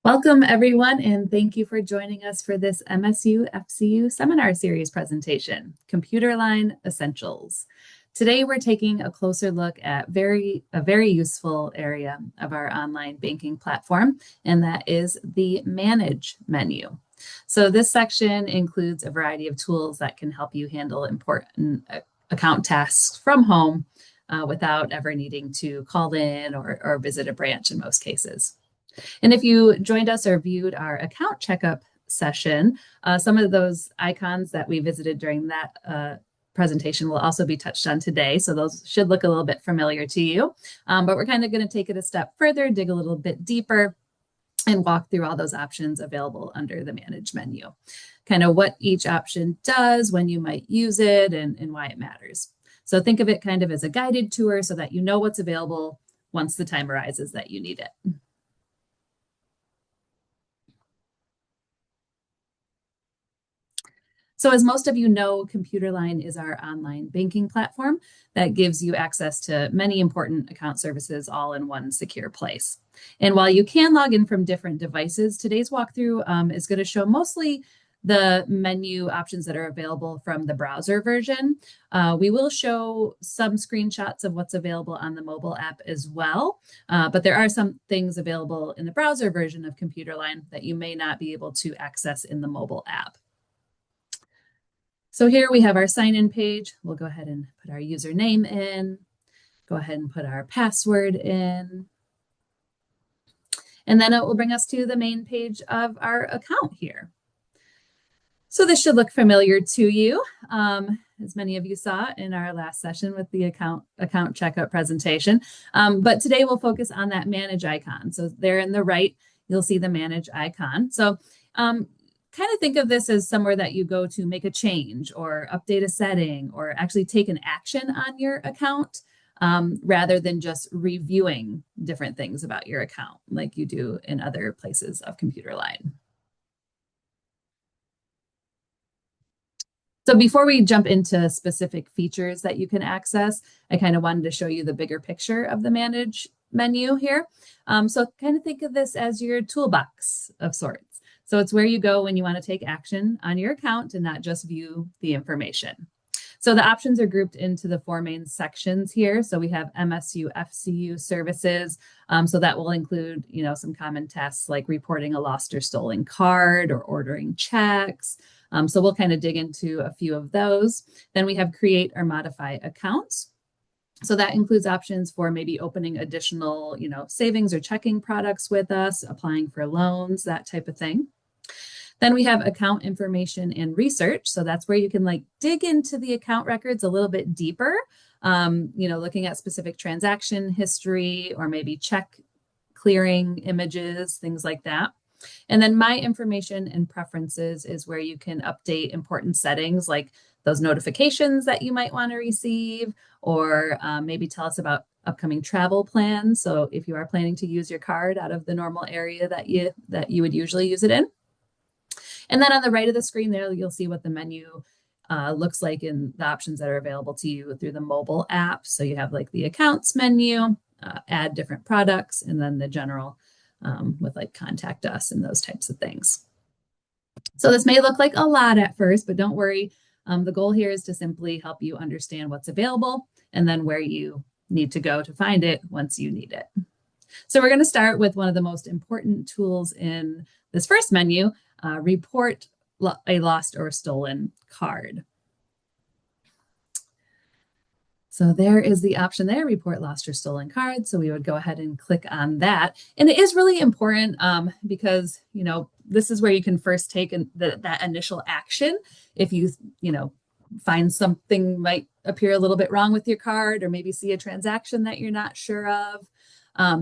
Welcome, everyone, and thank you for joining us for this MSU FCU seminar series presentation, ComputerLine Essentials. Today, we're taking a closer look at a very useful area of our online banking platform, and that is the Manage menu. So this section includes a variety of tools that can help you handle important account tasks from home without ever needing to call in or visit a branch in most cases. And if you joined us or viewed our account checkup session, some of those icons that we visited during that presentation will also be touched on today. So those should look a little bit familiar to you. But we're kind of going to take it a step further, dig a little bit deeper, and walk through all those options available under the Manage menu. Kind of what each option does, when you might use it, and why it matters. So think of it kind of as a guided tour so that you know what's available once the time arises that you need it. So as most of you know, ComputerLine is our online banking platform that gives you access to many important account services all in one secure place. And while you can log in from different devices, today's walkthrough is going to show mostly the menu options that are available from the browser version. We will show some screenshots of what's available on the mobile app as well, but there are some things available in the browser version of ComputerLine that you may not be able to access in the mobile app. So here we have our sign-in page. We'll go ahead and put our username in, go ahead and put our password in, and then it will bring us to the main page of our account here. So this should look familiar to you, as many of you saw in our last session with the account checkup presentation. But today we'll focus on that Manage icon. So there in the right, you'll see the Manage icon. So kind of think of this as somewhere that you go to make a change or update a setting or actually take an action on your account rather than just reviewing different things about your account like you do in other places of ComputerLine. So before we jump into specific features that you can access, I kind of wanted to show you the bigger picture of the Manage menu here. So kind of think of this as your toolbox of sorts. So it's where you go when you want to take action on your account and not just view the information. So the options are grouped into the four main sections here. So we have MSU FCU services. So that will include, some common tasks like reporting a lost or stolen card or ordering checks. So we'll kind of dig into a few of those. Then we have create or modify accounts. So that includes options for maybe opening additional, savings or checking products with us, applying for loans, that type of thing. Then we have account information and research. So that's where you can dig into the account records a little bit deeper, looking at specific transaction history or maybe check clearing images, things like that. And then my information and preferences is where you can update important settings like those notifications that you might want to receive, or maybe tell us about upcoming travel plans. So if you are planning to use your card out of the normal area that you would usually use it in. And then on the right of the screen there, you'll see what the menu looks like in the options that are available to you through the mobile app. So you have the accounts menu, add different products, and then the general with contact us and those types of things. So this may look like a lot at first, but don't worry. The goal here is to simply help you understand what's available and then where you need to go to find it once you need it. So we're going to start with one of the most important tools in this first menu, report a lost or stolen card. So there is the option there, report lost or stolen card. So we would go ahead and click on that. And it is really important because, this is where you can first take that initial action. If you find something might appear a little bit wrong with your card or maybe see a transaction that you're not sure of.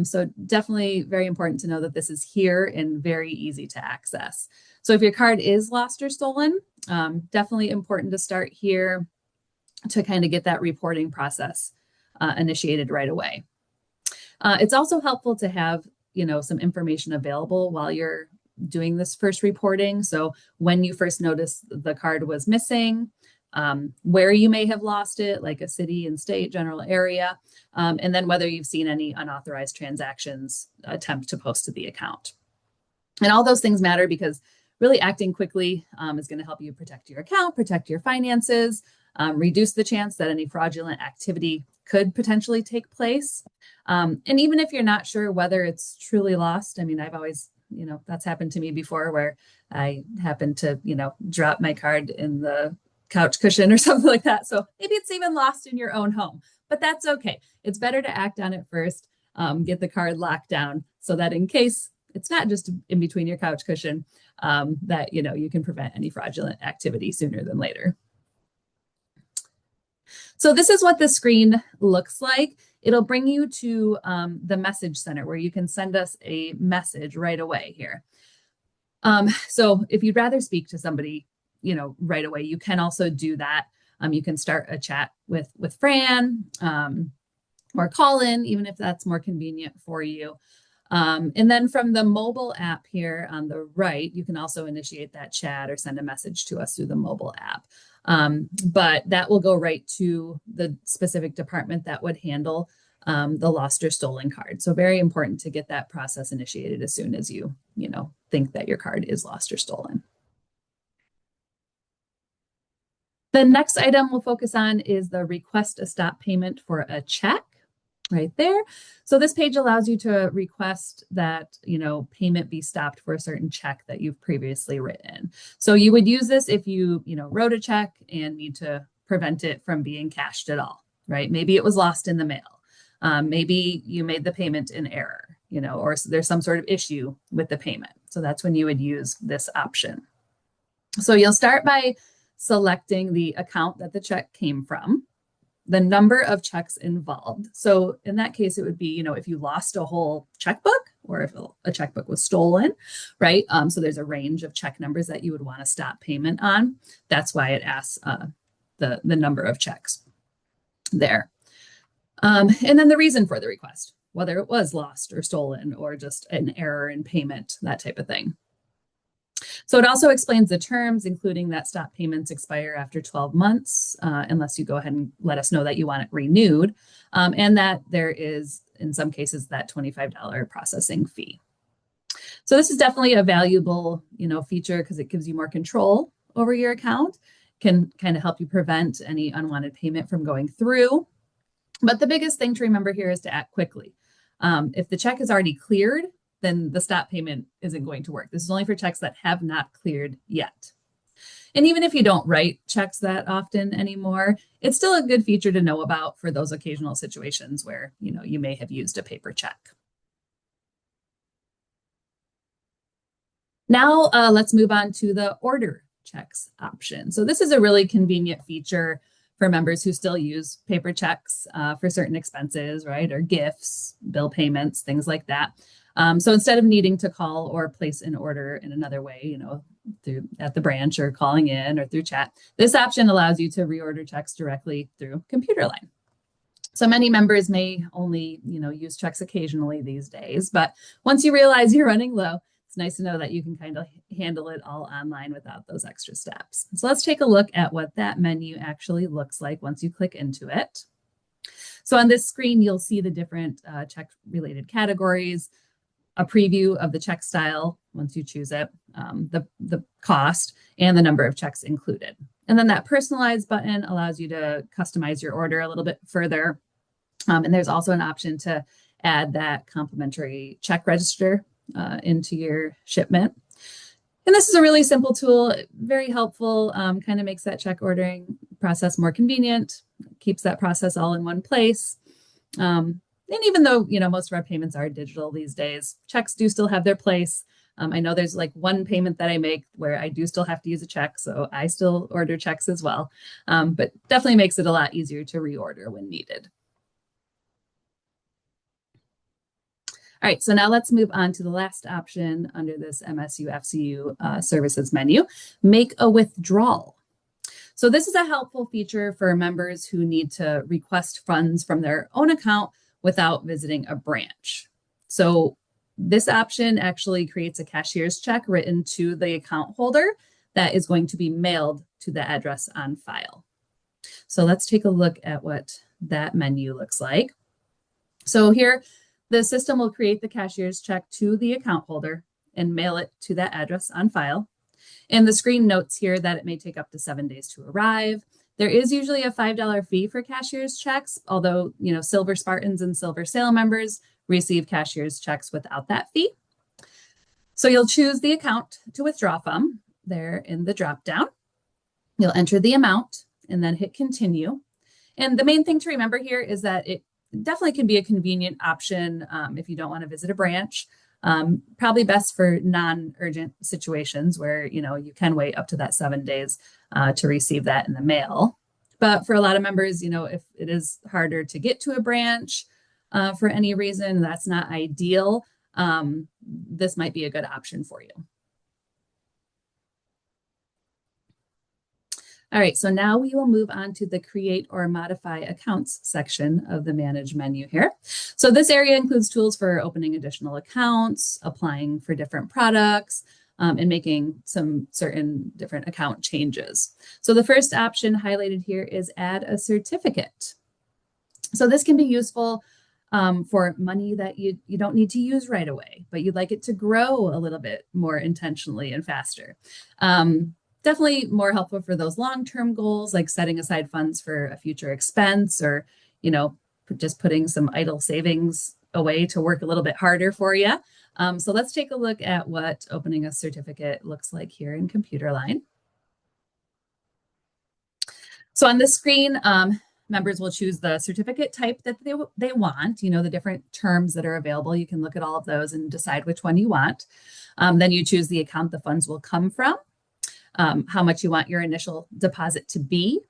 So definitely very important to know that this is here and very easy to access. So if your card is lost or stolen, definitely important to start here to kind of get that reporting process initiated right away. It's also helpful to have, some information available while you're doing this first reporting. So when you first noticed the card was missing, where you may have lost it, like a city and state general area, and then whether you've seen any unauthorized transactions attempt to post to the account. And all those things matter because really acting quickly is going to help you protect your account, protect your finances, reduce the chance that any fraudulent activity could potentially take place. And even if you're not sure whether it's truly lost, I mean, I've always, that's happened to me before where I happened to, drop my card in the couch cushion or something like that. So maybe it's even lost in your own home, but that's okay. It's better to act on it first, get the card locked down so that in case it's not just in between your couch cushion, that you can prevent any fraudulent activity sooner than later. So this is what the screen looks like. It'll bring you to the message center where you can send us a message right away here. So if you'd rather speak to somebody, right away, you can also do that. You can start a chat with Fran or call in, even if that's more convenient for you. And then from the mobile app here on the right, you can also initiate that chat or send a message to us through the mobile app. But that will go right to the specific department that would handle the lost or stolen card. So very important to get that process initiated as soon as you think that your card is lost or stolen. The next item we'll focus on is the request a stop payment for a check. Right there. So this page allows you to request that, payment be stopped for a certain check that you've previously written. So you would use this if you, wrote a check and need to prevent it from being cashed at all, right? Maybe it was lost in the mail. Maybe you made the payment in error, or there's some sort of issue with the payment. So that's when you would use this option. So you'll start by selecting the account that the check came from, the number of checks involved. So in that case, it would be, if you lost a whole checkbook or if a checkbook was stolen, right? So there's a range of check numbers that you would want to stop payment on. That's why it asks the number of checks there. And then the reason for the request, whether it was lost or stolen or just an error in payment, that type of thing. So it also explains the terms, including that stop payments expire after 12 months, unless you go ahead and let us know that you want it renewed, and that there is, in some cases, that $25 processing fee. So this is definitely a valuable, feature because it gives you more control over your account, can kind of help you prevent any unwanted payment from going through. But the biggest thing to remember here is to act quickly. If the check is already cleared, then the stop payment isn't going to work. This is only for checks that have not cleared yet. And even if you don't write checks that often anymore, it's still a good feature to know about for those occasional situations where, you may have used a paper check. Now let's move on to the order checks option. So this is a really convenient feature for members who still use paper checks for certain expenses, right? Or gifts, bill payments, things like that. So instead of needing to call or place an order in another way, at the branch or calling in or through chat, this option allows you to reorder checks directly through ComputerLine. So many members may only, use checks occasionally these days, but once you realize you're running low, it's nice to know that you can kind of handle it all online without those extra steps. So let's take a look at what that menu actually looks like once you click into it. So on this screen, you'll see the different check-related categories, a preview of the check style once you choose it, the cost, and the number of checks included. And then that personalized button allows you to customize your order a little bit further. And there's also an option to add that complimentary check register into your shipment. And this is a really simple tool, very helpful, kind of makes that check ordering process more convenient, keeps that process all in one place. And even though, most of our payments are digital these days, checks do still have their place. I know there's like one payment that I make where I do still have to use a check, so I still order checks as well. But definitely makes it a lot easier to reorder when needed. All right, so now let's move on to the last option under this MSU FCU services menu, make a withdrawal. So this is a helpful feature for members who need to request funds from their own account without visiting a branch. So this option actually creates a cashier's check written to the account holder that is going to be mailed to the address on file. So let's take a look at what that menu looks like. So here, the system will create the cashier's check to the account holder, and mail it to that address on file. And the screen notes here that it may take up to 7 days to arrive. There is usually a $5 fee for cashier's checks, although, Silver Spartans and Silver Sale members receive cashier's checks without that fee. So you'll choose the account to withdraw from there in the dropdown. You'll enter the amount and then hit continue. And the main thing to remember here is that it definitely can be a convenient option if you don't want to visit a branch. Probably best for non-urgent situations where, you can wait up to that 7 days to receive that in the mail. But for a lot of members, if it is harder to get to a branch for any reason, that's not ideal. This might be a good option for you. All right, so now we will move on to the Create or Modify Accounts section of the Manage menu here. So this area includes tools for opening additional accounts, applying for different products, and making some certain different account changes. So the first option highlighted here is Add a Certificate. So this can be useful for money that you don't need to use right away, but you'd like it to grow a little bit more intentionally and faster. Definitely more helpful for those long-term goals, like setting aside funds for a future expense or, just putting some idle savings away to work a little bit harder for you. So let's take a look at what opening a certificate looks like here in ComputerLine. So on this screen, members will choose the certificate type that they want, the different terms that are available. You can look at all of those and decide which one you want. Then you choose the account the funds will come from. How much you want your initial deposit to be,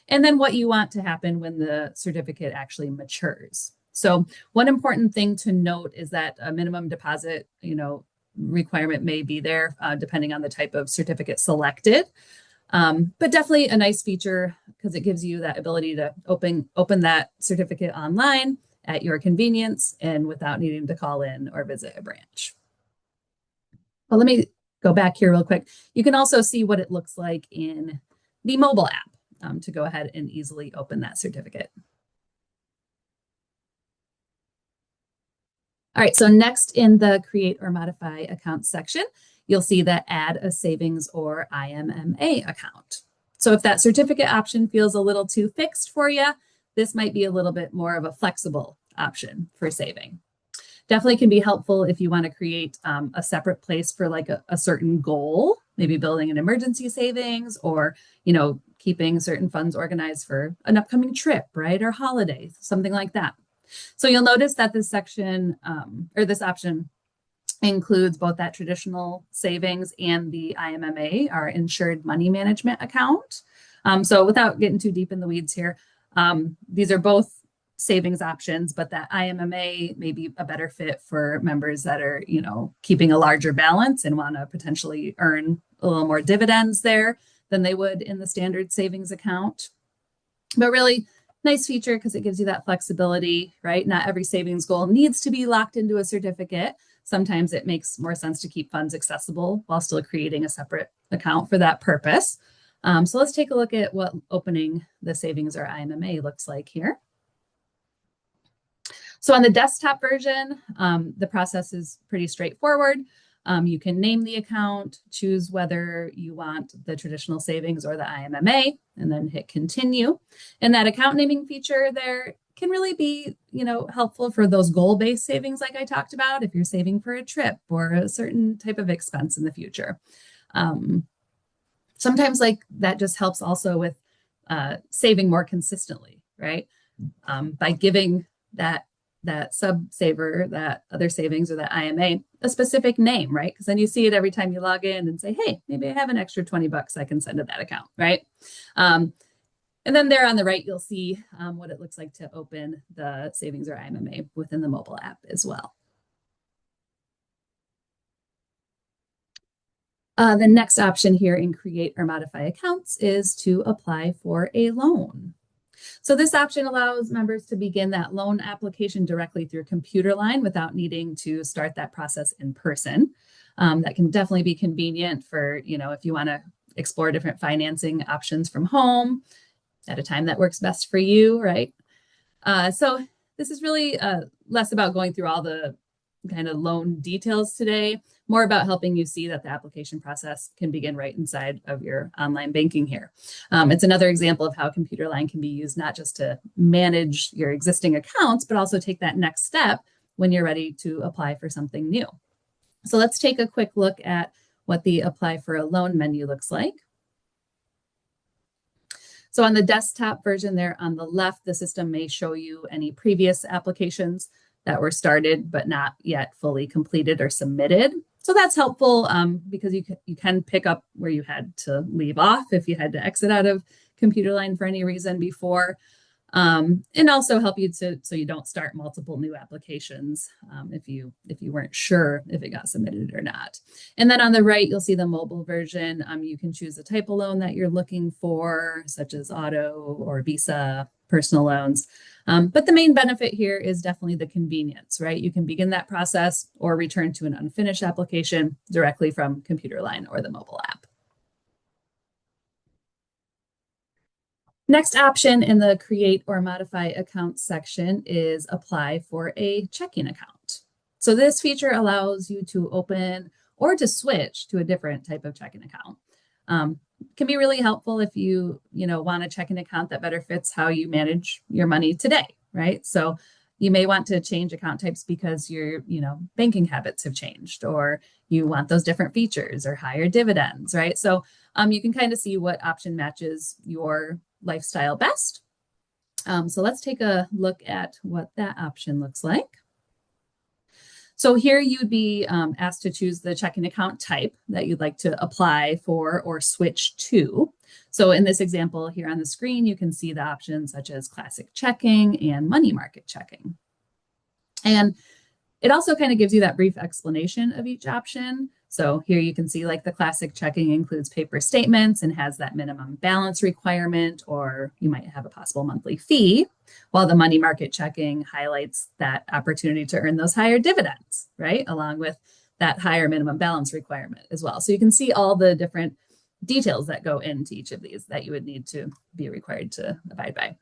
and then what you want to happen when the certificate actually matures. So one important thing to note is that a minimum deposit, requirement may be there depending on the type of certificate selected. But definitely a nice feature because it gives you that ability to open that certificate online at your convenience and without needing to call in or visit a branch. Well, let me go back here real quick. You can also see what it looks like in the mobile app to go ahead and easily open that certificate. All right, so next in the Create or Modify Accounts section, you'll see the Add a Savings or IMMA account. So if that certificate option feels a little too fixed for you, this might be a little bit more of a flexible option for saving. Definitely can be helpful if you want to create a separate place for like a certain goal, maybe building an emergency savings or, keeping certain funds organized for an upcoming trip, right? Or holiday, something like that. So you'll notice that this section or this option includes both that traditional savings and the IMMA, our insured money management account. So without getting too deep in the weeds here, these are both savings options, but that IMMA may be a better fit for members that are, keeping a larger balance and want to potentially earn a little more dividends there than they would in the standard savings account. But really nice feature because it gives you that flexibility, right? Not every savings goal needs to be locked into a certificate. Sometimes it makes more sense to keep funds accessible while still creating a separate account for that purpose. So let's take a look at what opening the savings or IMMA looks like here. So on the desktop version, the process is pretty straightforward. You can name the account, choose whether you want the traditional savings or the IMMA, and then hit continue. And that account naming feature there can really be, helpful for those goal-based savings like I talked about, if you're saving for a trip or a certain type of expense in the future. Sometimes like that just helps also with saving more consistently, right? By giving that sub saver, that other savings or that IMA, a specific name, right? Because then you see it every time you log in and say, hey, maybe I have an extra $20 I can send to that account, right? And then there on the right, you'll see what it looks like to open the savings or IMMA within the mobile app as well. The next option here in Create or Modify Accounts is to apply for a loan. So this option allows members to begin that loan application directly through ComputerLine without needing to start that process in person. That can definitely be convenient for, if you want to explore different financing options from home at a time that works best for you, right? So this is really less about going through all the kind of loan details today, more about helping you see that the application process can begin right inside of your online banking here. It's another example of how ComputerLine can be used not just to manage your existing accounts, but also take that next step when you're ready to apply for something new. So let's take a quick look at what the apply for a loan menu looks like. So on the desktop version there on the left, the system may show you any previous applications that were started but not yet fully completed or submitted. So that's helpful because you can pick up where you had to leave off if you had to exit out of ComputerLine for any reason before. And also help you so you don't start multiple new applications if you weren't sure if it got submitted or not. And then on the right, you'll see the mobile version. You can choose the type of loan that you're looking for, such as auto or Visa, personal loans. But the main benefit here is definitely the convenience, right? You can begin that process or return to an unfinished application directly from ComputerLine or the mobile app. Next option in the create or modify account section is apply for a checking account. So this feature allows you to open or to switch to a different type of checking account. Can be really helpful if you want a checking account that better fits how you manage your money today, right? So you may want to change account types because your banking habits have changed, or you want those different features or higher dividends, right? So you can kind of see what option matches your lifestyle best. So let's take a look at what that option looks like. So here you'd be asked to choose the checking account type that you'd like to apply for or switch to. So in this example here on the screen, you can see the options such as classic checking and money market checking. And it also kind of gives you that brief explanation of each option. So here you can see like the classic checking includes paper statements and has that minimum balance requirement, or you might have a possible monthly fee, while the money market checking highlights that opportunity to earn those higher dividends, right? Along with that higher minimum balance requirement as well. So you can see all the different details that go into each of these that you would need to be required to abide by.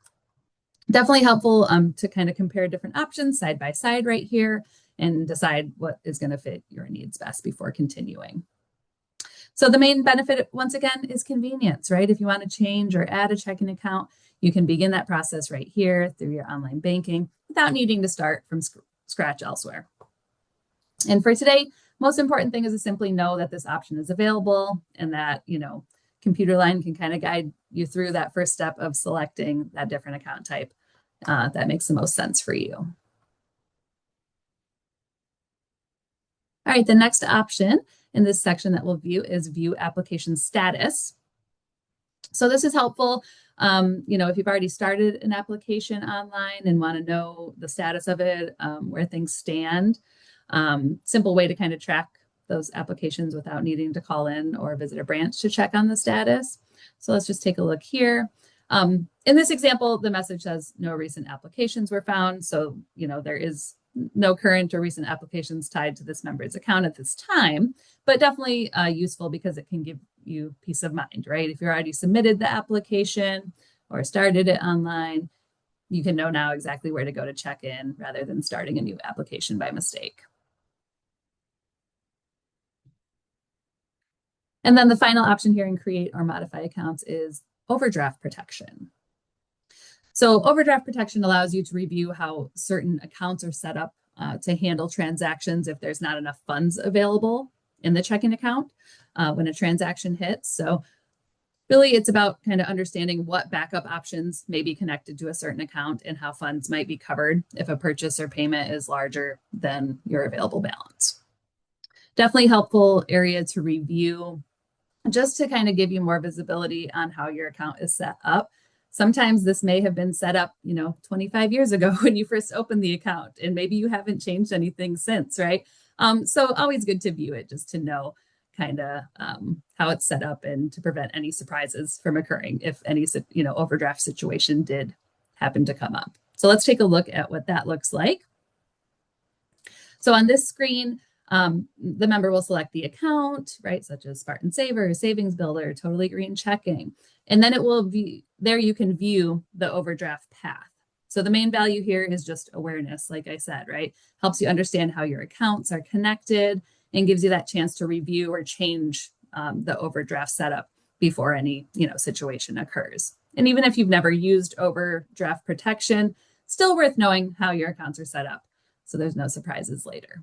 Definitely helpful to kind of compare different options side by side right here and decide what is going to fit your needs best before continuing. So the main benefit, once again, is convenience, right? If you want to change or add a checking account, you can begin that process right here through your online banking without needing to start from scratch elsewhere. And for today, most important thing is to simply know that this option is available and that, ComputerLine can kind of guide you through that first step of selecting that different account type that makes the most sense for you. All right, the next option in this section that we'll view is view application status. So this is helpful, if you've already started an application online and want to know the status of it, where things stand. Simple way to kind of track those applications without needing to call in or visit a branch to check on the status. So let's just take a look here. In this example, the message says no recent applications were found. So, there is no current or recent applications tied to this member's account at this time, but definitely useful because it can give you peace of mind, right? If you already submitted the application or started it online, you can know now exactly where to go to check in rather than starting a new application by mistake. And then the final option here in create or modify accounts is overdraft protection. So overdraft protection allows you to review how certain accounts are set up to handle transactions if there's not enough funds available in the checking account when a transaction hits. So really, it's about kind of understanding what backup options may be connected to a certain account and how funds might be covered if a purchase or payment is larger than your available balance. Definitely helpful area to review just to kind of give you more visibility on how your account is set up. Sometimes this may have been set up, 25 years ago when you first opened the account, and maybe you haven't changed anything since, right? So always good to view it just to know kind of how it's set up and to prevent any surprises from occurring if any, overdraft situation did happen to come up. So let's take a look at what that looks like. So on this screen, the member will select the account, right, such as Spartan Saver, Savings Builder, Totally Green Checking, and then it will be there. You can view the overdraft path. So the main value here is just awareness, like I said, right? Helps you understand how your accounts are connected and gives you that chance to review or change the overdraft setup before any situation occurs. And even if you've never used overdraft protection, still worth knowing how your accounts are set up so there's no surprises later.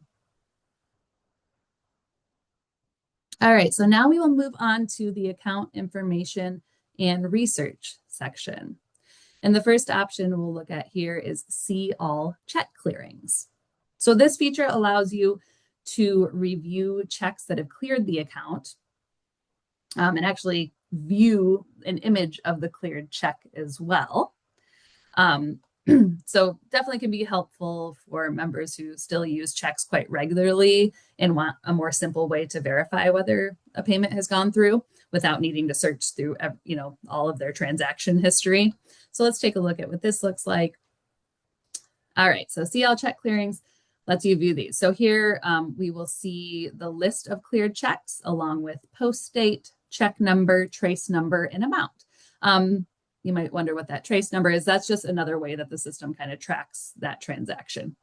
All right, so now we will move on to the account information and research section. And the first option we'll look at here is see all check clearings. So this feature allows you to review checks that have cleared the account and actually view an image of the cleared check as well. So definitely can be helpful for members who still use checks quite regularly and want a more simple way to verify whether a payment has gone through without needing to search through, all of their transaction history. So let's take a look at what this looks like. All right, so see all check clearings lets you view these. So here we will see the list of cleared checks along with post date, check number, trace number, and amount. You might wonder what that trace number is. That's just another way that the system kind of tracks that transaction.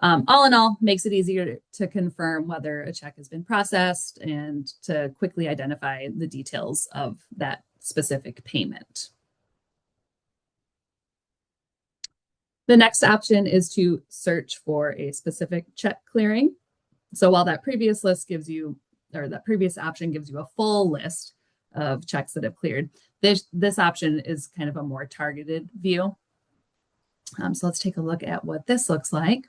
All in all, makes it easier to confirm whether a check has been processed and to quickly identify the details of that specific payment. The next option is to search for a specific check clearing. So while that previous list gives you, or that previous option gives you a full list of checks that have cleared, this option is kind of a more targeted view. So let's take a look at what this looks like.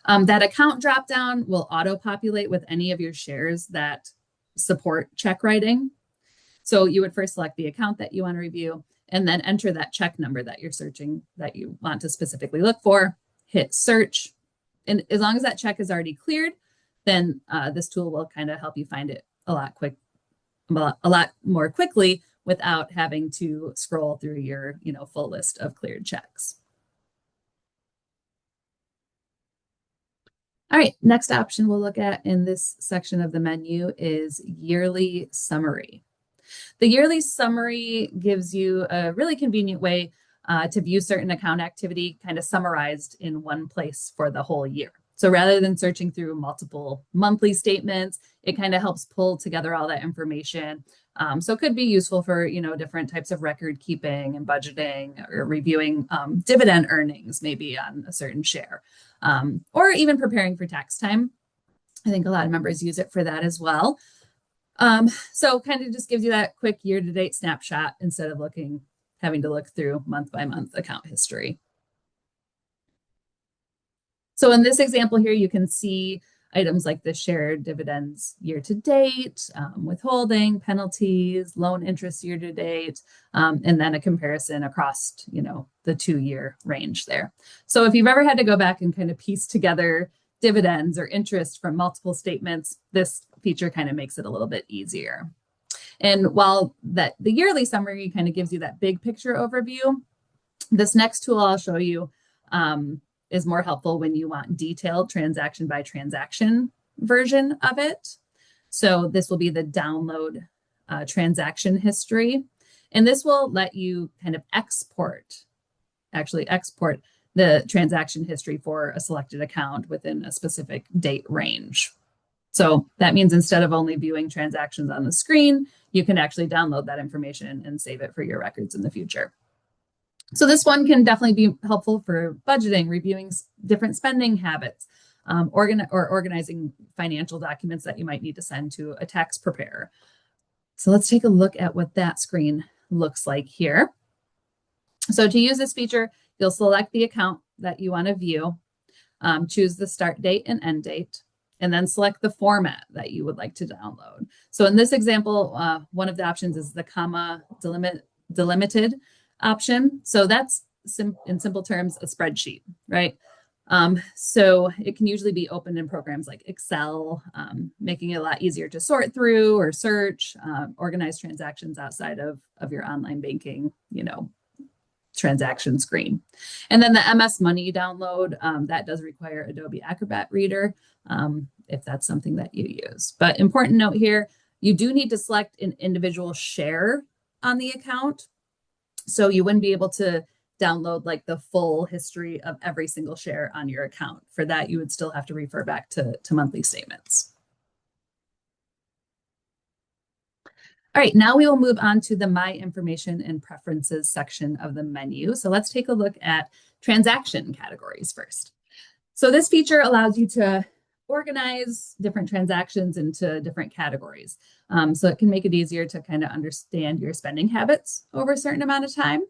That account dropdown will auto-populate with any of your shares that support check writing. So you would first select the account that you want to review and then enter that check number that you're searching that you want to specifically look for, hit search. And as long as that check is already cleared, then this tool will kind of help you find it a lot more quickly without having to scroll through your full list of cleared checks. All right, next option we'll look at in this section of the menu is yearly summary. The yearly summary gives you a really convenient way to view certain account activity kind of summarized in one place for the whole year. So rather than searching through multiple monthly statements, it kind of helps pull together all that information. So it could be useful for different types of record keeping and budgeting or reviewing dividend earnings maybe on a certain share, or even preparing for tax time. I think a lot of members use it for that as well. So kind of just gives you that quick year-to-date snapshot instead of having to look through month-by-month account history. So in this example here, you can see items like the shared dividends year-to-date, withholding, penalties, loan interest year-to-date, and then a comparison across, the 2-year range there. So if you've ever had to go back and kind of piece together dividends or interest from multiple statements, this feature kind of makes it a little bit easier. And while the yearly summary kind of gives you that big picture overview, this next tool I'll show you is more helpful when you want detailed transaction by transaction version of it. So this will be the download transaction history. And this will let you kind of export the transaction history for a selected account within a specific date range. So that means instead of only viewing transactions on the screen, you can actually download that information and save it for your records in the future. So this one can definitely be helpful for budgeting, reviewing different spending habits, organizing financial documents that you might need to send to a tax preparer. So let's take a look at what that screen looks like here. So to use this feature, you'll select the account that you want to view, choose the start date and end date, and then select the format that you would like to download. So in this example, one of the options is the comma delimited option. So that's in simple terms, a spreadsheet, right? So it can usually be opened in programs like Excel, making it a lot easier to sort through or search, organize transactions outside of your online banking, transaction screen. And then the MS Money download, that does require Adobe Acrobat Reader, if that's something that you use. But important note here, you do need to select an individual share on the account. So you wouldn't be able to download like the full history of every single share on your account. For that, you would still have to refer back to monthly statements. All right, now we will move on to the My Information and Preferences section of the menu. So let's take a look at transaction categories first. So this feature allows you to organize different transactions into different categories. So it can make it easier to kind of understand your spending habits over a certain amount of time.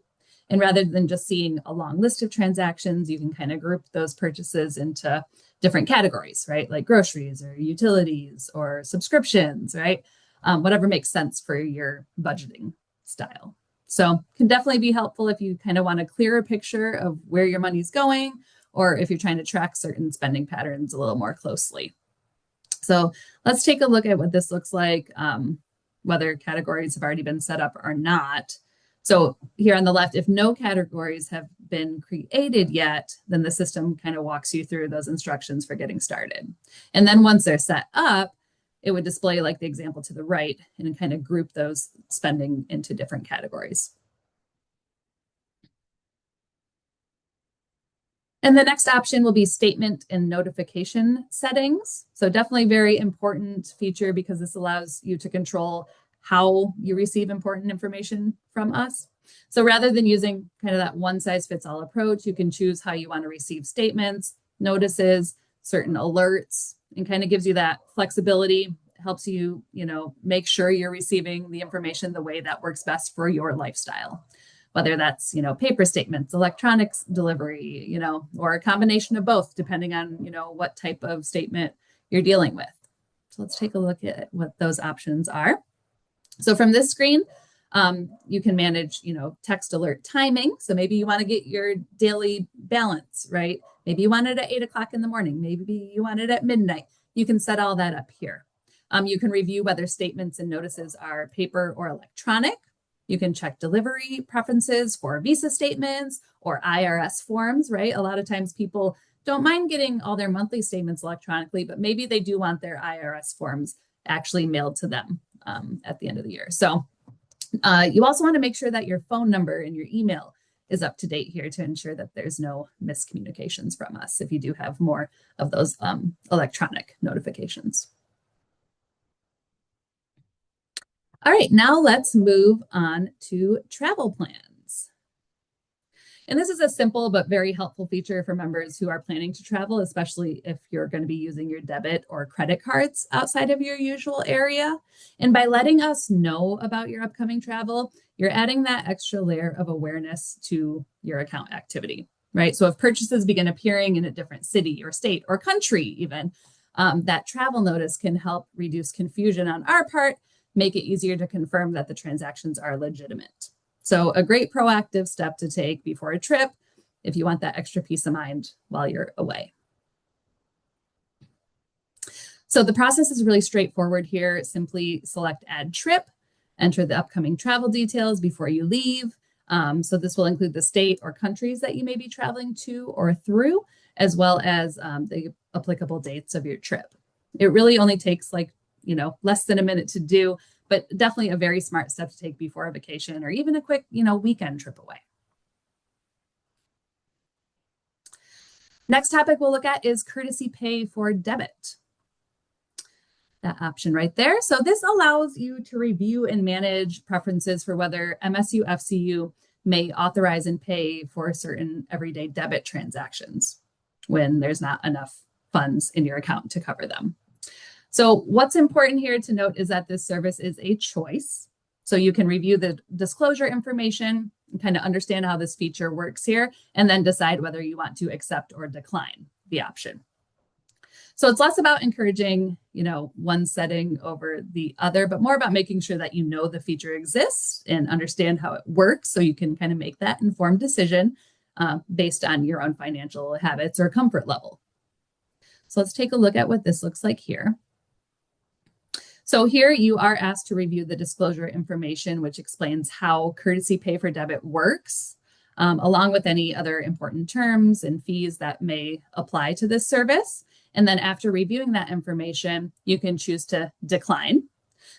And rather than just seeing a long list of transactions, you can kind of group those purchases into different categories, right? Like groceries or utilities or subscriptions, right? Whatever makes sense for your budgeting style. So can definitely be helpful if you kind of want a clearer picture of where your money's going, or if you're trying to track certain spending patterns a little more closely. So let's take a look at what this looks like, whether categories have already been set up or not. So here on the left, if no categories have been created yet, then the system kind of walks you through those instructions for getting started. And then once they're set up, it would display like the example to the right and kind of group those spending into different categories. And the next option will be statement and notification settings. So definitely very important feature because this allows you to control how you receive important information from us. So rather than using kind of that one size fits all approach, you can choose how you want to receive statements, notices, certain alerts, and kind of gives you that flexibility, helps you, make sure you're receiving the information the way that works best for your lifestyle. Whether that's, paper statements, electronics delivery, or a combination of both, depending on, what type of statement you're dealing with. So let's take a look at what those options are. So from this screen, you can manage, text alert timing. So maybe you want to get your daily balance, right? Maybe you want it at 8 o'clock in the morning. Maybe you want it at midnight. You can set all that up here. You can review whether statements and notices are paper or electronic. You can check delivery preferences for Visa statements or IRS forms, right? A lot of times people don't mind getting all their monthly statements electronically, but maybe they do want their IRS forms actually mailed to them at the end of the year. So you also want to make sure that your phone number and your email is up to date here to ensure that there's no miscommunications from us if you do have more of those electronic notifications. All right, now let's move on to travel plans. And this is a simple but very helpful feature for members who are planning to travel, especially if you're going to be using your debit or credit cards outside of your usual area. And by letting us know about your upcoming travel, you're adding that extra layer of awareness to your account activity, right? So if purchases begin appearing in a different city or state or country even, that travel notice can help reduce confusion on our part, make it easier to confirm that the transactions are legitimate. So a great proactive step to take before a trip if you want that extra peace of mind while you're away. So the process is really straightforward here. Simply select Add Trip, enter the upcoming travel details before you leave. So this will include the state or countries that you may be traveling to or through, as well as the applicable dates of your trip. It really only takes less than a minute to do, but definitely a very smart step to take before a vacation or even a quick, weekend trip away. Next topic we'll look at is courtesy pay for debit. That option right there. So this allows you to review and manage preferences for whether MSU FCU may authorize and pay for certain everyday debit transactions when there's not enough funds in your account to cover them. So what's important here to note is that this service is a choice. So you can review the disclosure information and kind of understand how this feature works here, and then decide whether you want to accept or decline the option. So it's less about encouraging, one setting over the other, but more about making sure that the feature exists and understand how it works so you can kind of make that informed decision based on your own financial habits or comfort level. So let's take a look at what this looks like here. So here you are asked to review the disclosure information, which explains how courtesy pay for debit works, along with any other important terms and fees that may apply to this service. And then after reviewing that information, you can choose to decline,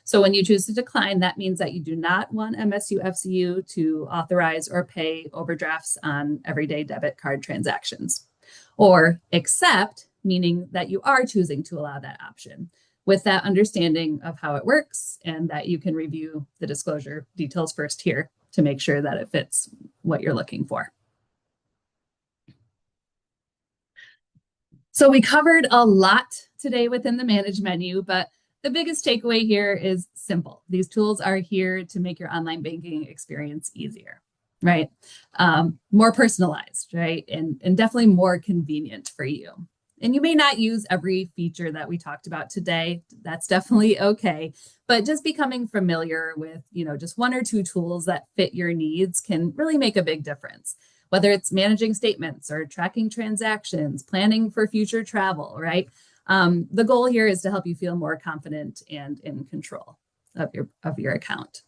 So when you choose to decline, that means that you do not want MSU FCU to authorize or pay overdrafts on everyday debit card transactions. Or accept, meaning that you are choosing to allow that option with that understanding of how it works and that you can review the disclosure details first here to make sure that it fits what you're looking for. So we covered a lot today within the Manage menu, but the biggest takeaway here is simple. These tools are here to make your online banking experience easier, right? More personalized, right? And definitely more convenient for you. And you may not use every feature that we talked about today. That's definitely okay. But just becoming familiar with, just one or two tools that fit your needs can really make a big difference. Whether it's managing statements or tracking transactions, planning for future travel, right? The goal here is to help you feel more confident and in control of your account.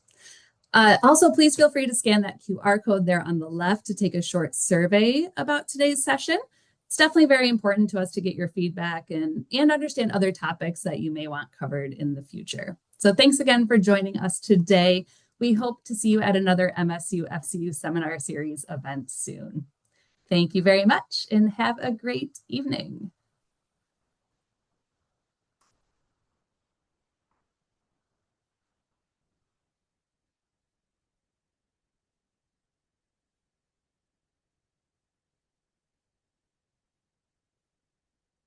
Also, please feel free to scan that QR code there on the left to take a short survey about today's session. It's definitely very important to us to get your feedback and understand other topics that you may want covered in the future. So thanks again for joining us today. We hope to see you at another MSU FCU Seminar Series event soon. Thank you very much and have a great evening.